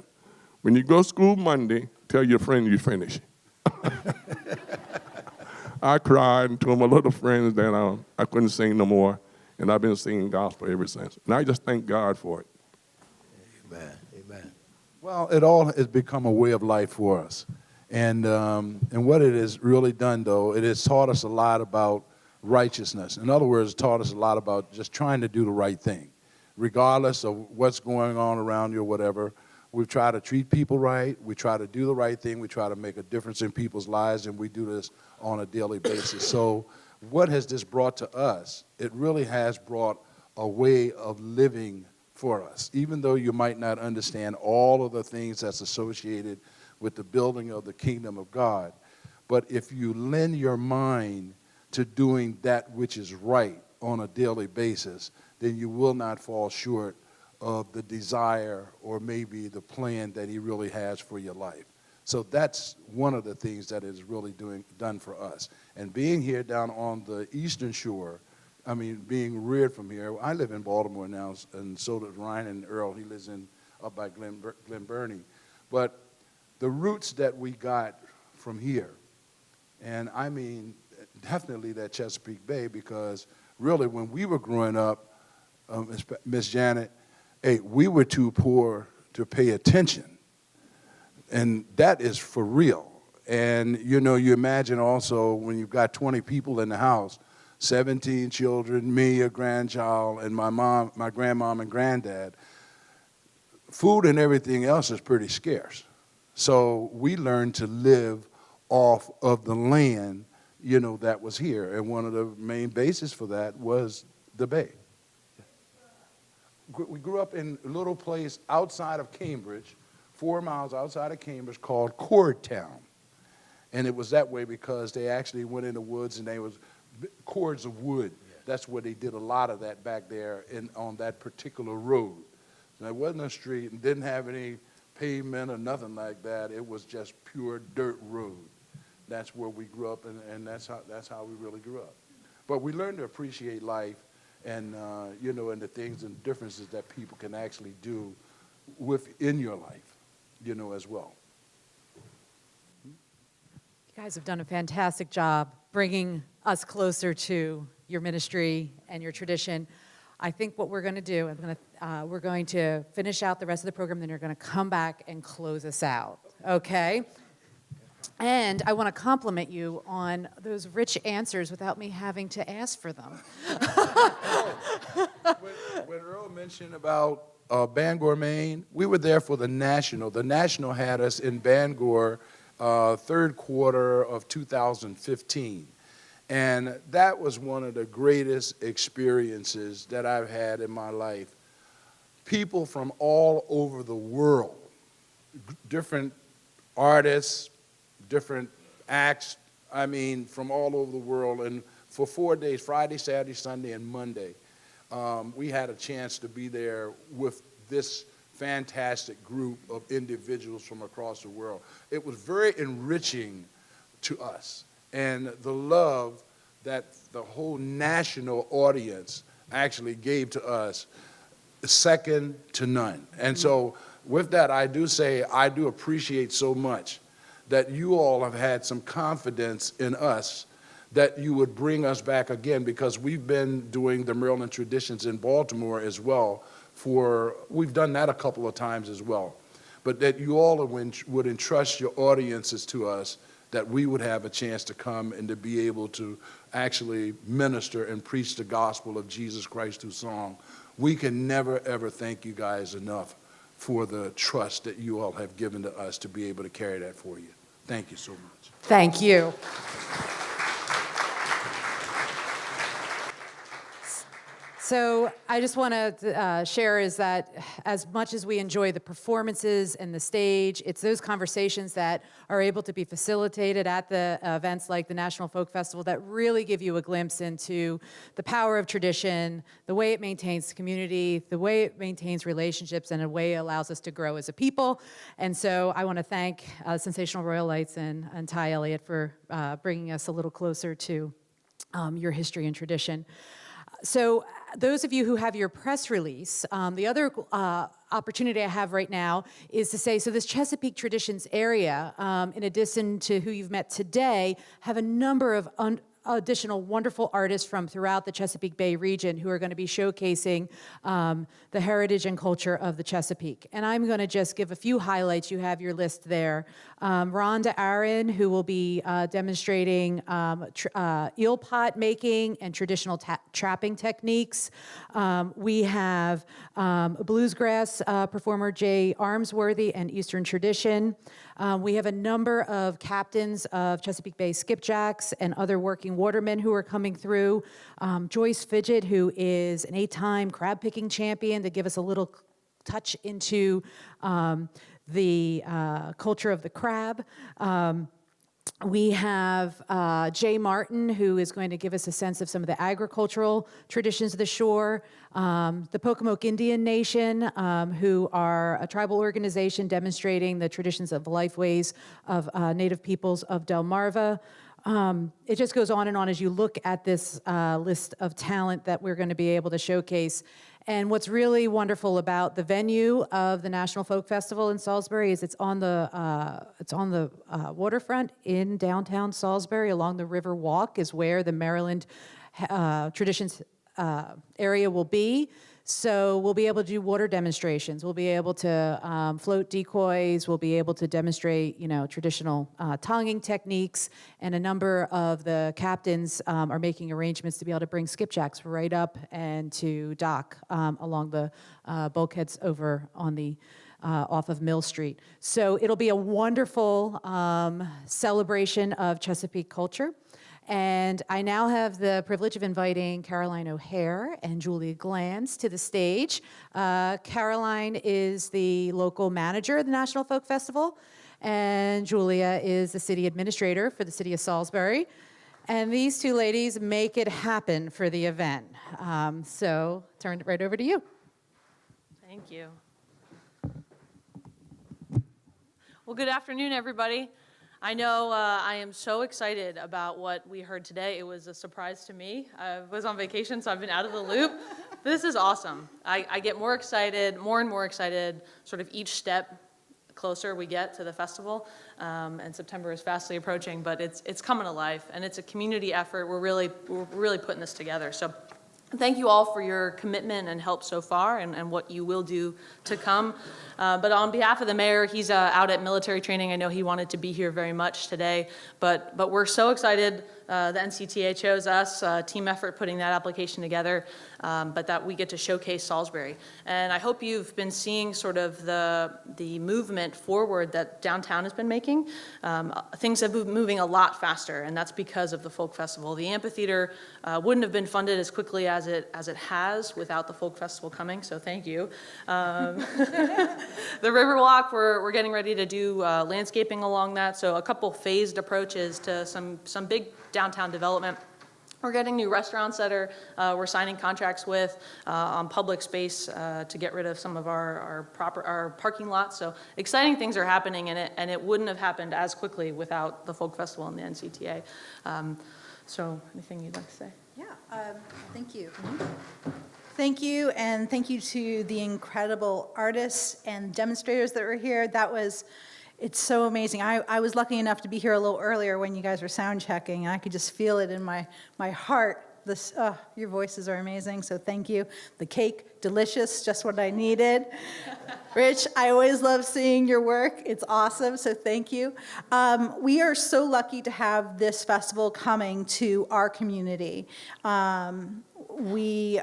When you go to school Monday, tell your friend you finished. I cried and told my little friends that I couldn't sing no more, and I've been singing gospel ever since. And I just thank God for it. Amen. Amen. Well, it all has become a way of life for us. And what it has really done, though, it has taught us a lot about righteousness. In other words, it taught us a lot about just trying to do the right thing. Regardless of what's going on around you or whatever, we try to treat people right, we try to do the right thing, we try to make a difference in people's lives, and we do this on a daily basis. So what has this brought to us? It really has brought a way of living for us. Even though you might not understand all of the things that's associated with the building of the kingdom of God, but if you lend your mind to doing that which is right on a daily basis, then you will not fall short of the desire or maybe the plan that he really has for your life. So that's one of the things that is really done for us. And being here down on the Eastern Shore, I mean, being reared from here, I live in Baltimore now, and so does Ryan and Earl. He lives up by Glen Burnie. But the roots that we got from here, and I mean definitely that Chesapeake Bay, because really when we were growing up, Miss Janet, hey, we were too poor to pay attention. And that is for real. And, you know, you imagine also when you've got 20 people in the house, 17 children, me, a grandchild, and my mom, my grandmom and granddad, food and everything else is pretty scarce. So we learned to live off of the land, you know, that was here. And one of the main bases for that was the Bay. We grew up in a little place outside of Cambridge, 4 miles outside of Cambridge, called Cordtown. And it was that way because they actually went in the woods and they was cords of wood. That's where they did a lot of that back there on that particular road. So it wasn't a street and didn't have any pavement or nothing like that. It was just pure dirt road. That's where we grew up, and that's how we really grew up. But we learned to appreciate life and, you know, and the things and differences that people can actually do within your life, you know, as well. You guys have done a fantastic job bringing us closer to your ministry and your tradition. I think what we're going to do, we're going to finish out the rest of the program, then you're going to come back and close us out. okay? And I want to compliment you on those rich answers without me having to ask for them. When Earl mentioned about Bangor, Maine, we were there for the National. The National had us in Bangor third quarter of 2015. And that was one of the greatest experiences that I've had in my life. People from all over the world, different artists, different acts, I mean, from all over the world. And for 4 days, Friday, Saturday, Sunday, and Monday, we had a chance to be there with this fantastic group of individuals from across the world. It was very enriching to us. And the love that the whole national audience actually gave to us, second to none. And so with that, I do say I do appreciate so much that you all have had some confidence in us that you would bring us back again, because we've been doing the Maryland Traditions in Baltimore as well we've done that a couple of times as well. But that you all would entrust your audiences to us, that we would have a chance to come and to be able to actually minister and preach the gospel of Jesus Christ through song. We can never, ever thank you guys enough for the trust that you all have given to us to be able to carry that for you. Thank you so much. Thank you. So I just want to share is that as much as we enjoy the performances and the stage, it's those conversations that are able to be facilitated at the events like the National Folk Festival that really give you a glimpse into the power of tradition, the way it maintains community, the way it maintains relationships, and the way it allows us to grow as a people. And so I want to thank Sensational Royal Lights and Ty Elliott for bringing us a little closer to your history and tradition. So those of you who have your press release, the other opportunity I have right now is to say, so this Chesapeake Traditions area, in addition to who you've met today, have a number of additional wonderful artists from throughout the Chesapeake Bay region who are going to be showcasing the heritage and culture of the Chesapeake. And I'm going to just give a few highlights. You have your list there. Rhonda Aaron, who will be demonstrating eel pot making and traditional trapping techniques. We have bluesgrass performer Jay Armsworthy and Eastern Tradition. We have a number of captains of Chesapeake Bay skipjacks and other working watermen who are coming through. Joyce Fidget, who is an 8-time crab picking champion, to give us a little touch into the culture of the crab. We have Jay Martin, who is going to give us a sense of some of the agricultural traditions of the shore. The Pocomoke Indian Nation, who are a tribal organization demonstrating the traditions of lifeways of Native peoples of Delmarva. It just goes on and on as you look at this list of talent that we're going to be able to showcase. And what's really wonderful about the venue of the National Folk Festival in Salisbury is it's on the waterfront in downtown Salisbury. Along the River Walk is where the Maryland Traditions area will be. So we'll be able to do water demonstrations. We'll be able to float decoys. We'll be able to demonstrate, traditional tonguing techniques. And a number of the captains are making arrangements to be able to bring skipjacks right up and to dock along the bulkheads over on the off of Mill Street. So it'll be a wonderful celebration of Chesapeake culture. And I now have the privilege of inviting Caroline O'Hare and Julia Glantz to the stage. Caroline is the local manager of the National Folk Festival, and Julia is the city administrator for the city of Salisbury. And these two ladies make it happen for the event. So turn it right over to you. Thank you. Well, good afternoon, everybody. I know I am so excited about what we heard today. It was a surprise to me. I was on vacation, so I've been out of the loop. This is awesome. I get more and more excited, sort of each step closer we get to the festival. And September is fastly approaching, but it's coming to life, and it's a community effort. We're really putting this together. So Thank you all for your commitment and help so far and what you will do to come. But on behalf of the mayor, he's out at military training. I know he wanted to be here very much today, but we're so excited. The NCTA chose us, team effort putting that application together, but that we get to showcase Salisbury. And I hope you've been seeing sort of the movement forward that downtown has been making. Things have been moving a lot faster, and that's because of the Folk Festival. The amphitheater wouldn't have been funded as quickly as it has without the Folk Festival coming, so thank you. The Riverwalk, we're getting ready to do landscaping along that, so a couple phased approaches to some big downtown development. We're getting new restaurants that we're signing contracts with on public space to get rid of some of our parking lots. So exciting things are happening, and it wouldn't have happened as quickly without the Folk Festival and the NCTA. So anything you'd like to say? Yeah, thank you. Thank you, and thank you to the incredible artists and demonstrators that were here. It's so amazing. I was lucky enough to be here a little earlier when you guys were sound checking, and I could just feel it in my heart. Your voices are amazing, so thank you. The cake, delicious, just what I needed. Rich, I always love seeing your work. It's awesome, so thank you. We are so lucky to have this festival coming to our community. We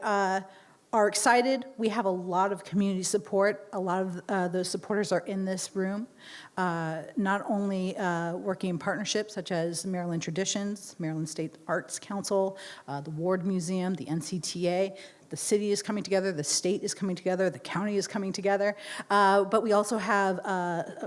are excited. We have a lot of community support. A lot of those supporters are in this room, not only working in partnerships such as Maryland Traditions, Maryland State Arts Council, the Ward Museum, the NCTA. The city is coming together, the state is coming together, the county is coming together, but we also have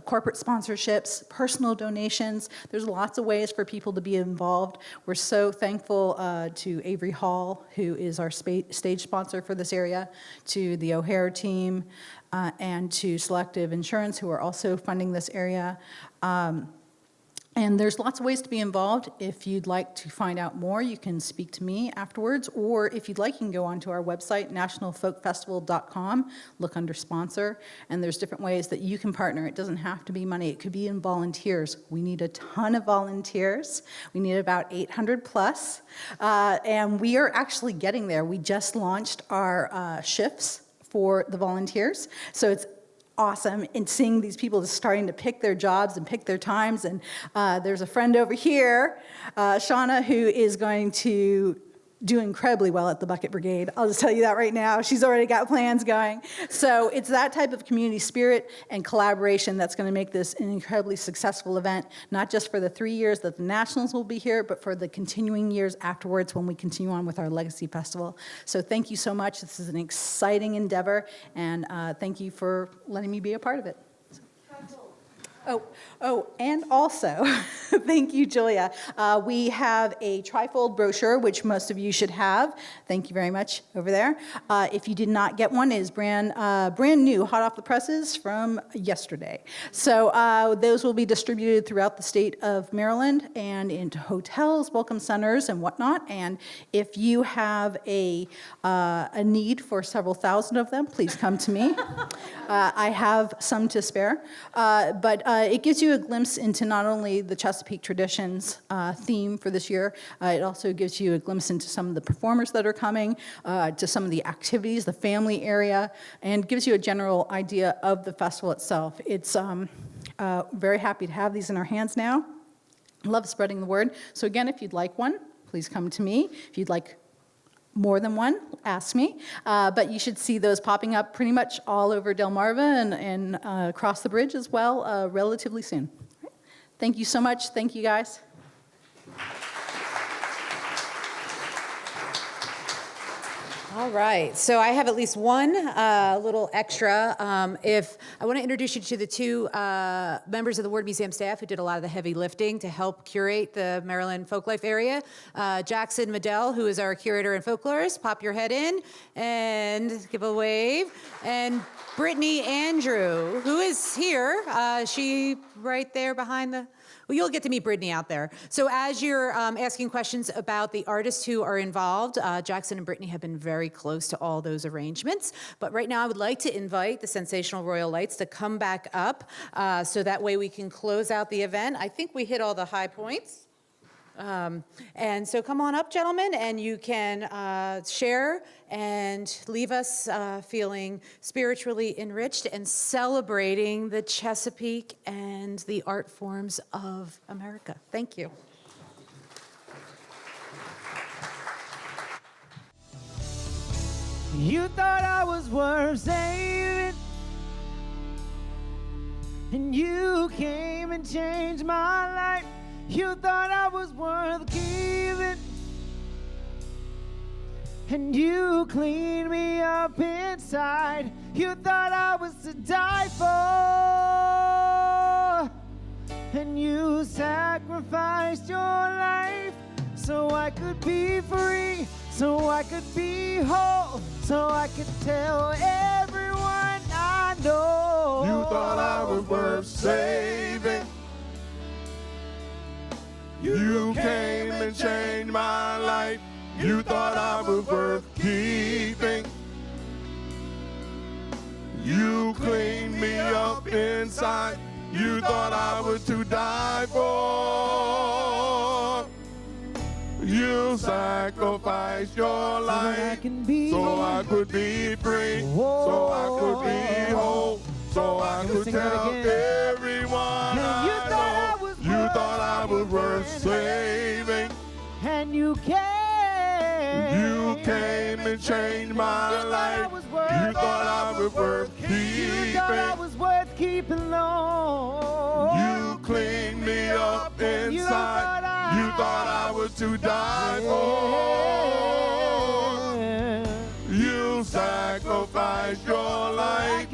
corporate sponsorships, personal donations. There's lots of ways for people to be involved. We're so thankful to Avery Hall, who is our stage sponsor for this area, to the O'Hare team, and to Selective Insurance, who are also funding this area. And there's lots of ways to be involved. If you'd like to find out more, you can speak to me afterwards, or if you'd like, you can go onto our website, nationalfolkfestival.com, look under sponsor, and there's different ways that you can partner. It doesn't have to be money. It could be in volunteers. We need a ton of volunteers. We need about 800 plus, and we are actually getting there. We just launched our shifts for the volunteers, so it's awesome in seeing these people just starting to pick their jobs and pick their times. And there's a friend over here, Shauna, who is going to do incredibly well at the Bucket Brigade. I'll just tell you that right now. She's already got plans going. So it's that type of community spirit and collaboration that's going to make this an incredibly successful event, not just for the 3 years that the Nationals will be here, but for the continuing years afterwards when we continue on with our Legacy Festival. So thank you so much. This is an exciting endeavor, and thank you for letting me be a part of it. Oh, and also, thank you, Julia. We have a trifold brochure, which most of you should have. Thank you very much over there. If you did not get one, it is brand new, hot off the presses from yesterday. So those will be distributed throughout the state of Maryland and into hotels, welcome centers, and whatnot. And if you have a need for several thousand of them, please come to me. I have some to spare, but it gives you a glimpse into not only the Chesapeake Traditions theme for this year, it also gives you a glimpse into some of the performers that are coming, to some of the activities, the family area, and gives you a general idea of the festival itself. It's very happy to have these in our hands now. Love spreading the word. So again, if you'd like one, please come to me. If you'd like more than one, ask me. But you should see those popping up pretty much all over Delmarva and across the bridge as well relatively soon. Thank you so much. Thank you, guys. All right, so I have at least one little extra. If I want to introduce you to the two members of the Ward Museum staff who did a lot of the heavy lifting to help curate the Maryland Folklife area. Jackson Medell, who is our curator and folklorist. Pop your head in and give a wave. And Brittany Andrew, who is here. She right there behind the... Well, you'll get to meet Brittany out there. So as you're asking questions about the artists who are involved, Jackson and Brittany have been very close to all those arrangements. But right now I would like to invite the Sensational Royal Lights to come back up so that way we can close out the event. I think we hit all the high points. And so come on up, gentlemen, and you can share and leave us feeling spiritually enriched and celebrating the Chesapeake and the art forms of America. Thank you. You thought I was worth saving, and you came and changed my life. You thought I was worth keeping, and you cleaned me up inside. You thought I was to die for, and you sacrificed your life so I could be free, so I could be whole, so I could tell everyone I know. You thought I was worth saving. You came and changed my life. You thought I was worth keeping. You cleaned me up inside. You thought I was to die for. You sacrificed your life so I could be free, so I could be whole, so I could tell everyone I know. You thought I was worth saving, and you came and changed my life. You thought I was worth keeping. You thought I was worth keeping long. You cleaned me up inside. You thought I was to die for. You sacrificed your life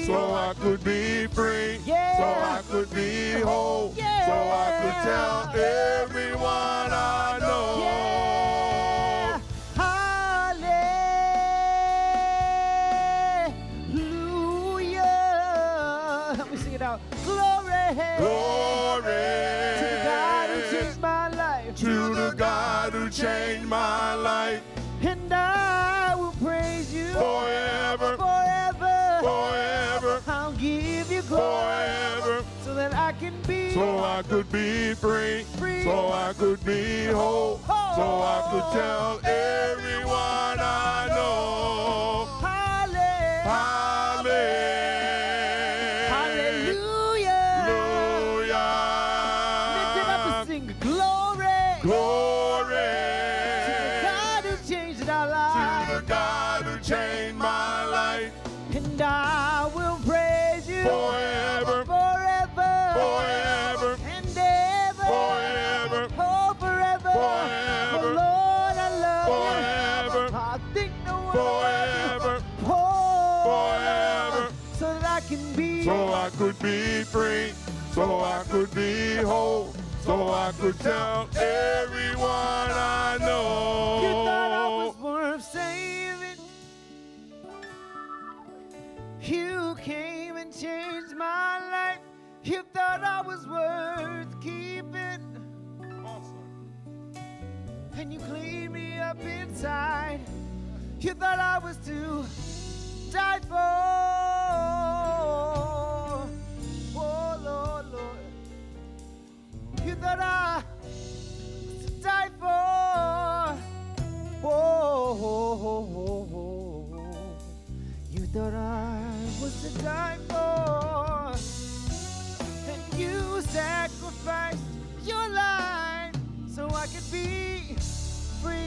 so I could be free, so I could be whole, so I could tell everyone I know. Hallelujah. Let me sing it out. Glory. Glory. To the God who changed my life, and I will praise you forever, forever, forever. I'll give you glory forever, so that I can be, so I could be free, so I could be whole, so I could tell everyone I know. Changed my life, and I will praise you forever, forever, forever, and ever, forever, oh forever, forever. Oh, Lord, I love forever, you. I think no one forever, forever, so that I can be, so I could be free, so I could be whole, so I could tell everyone I know. You thought I was worth saving. You came and changed my life. You thought I was worth keeping. And you cleaned me up inside. You thought I was to die for. Oh, Lord, Lord. You thought I was to die for. Oh. You thought I was to die for, and you sacrificed your life so I could be free.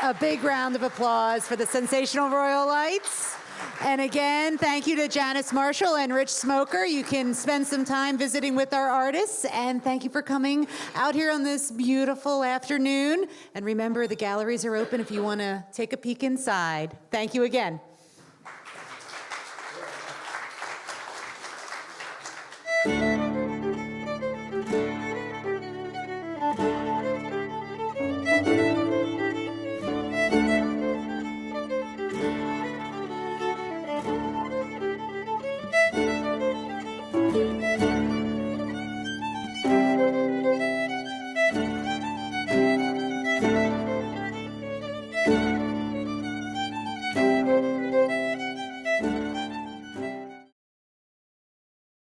A big round of applause for the sensational Royal Lights. And again, thank you to Janice Marshall and Rich Smoker. You can spend some time visiting with our artists. And thank you for coming out here on this beautiful afternoon. And remember, the galleries are open if you want to take a peek inside. Thank you again.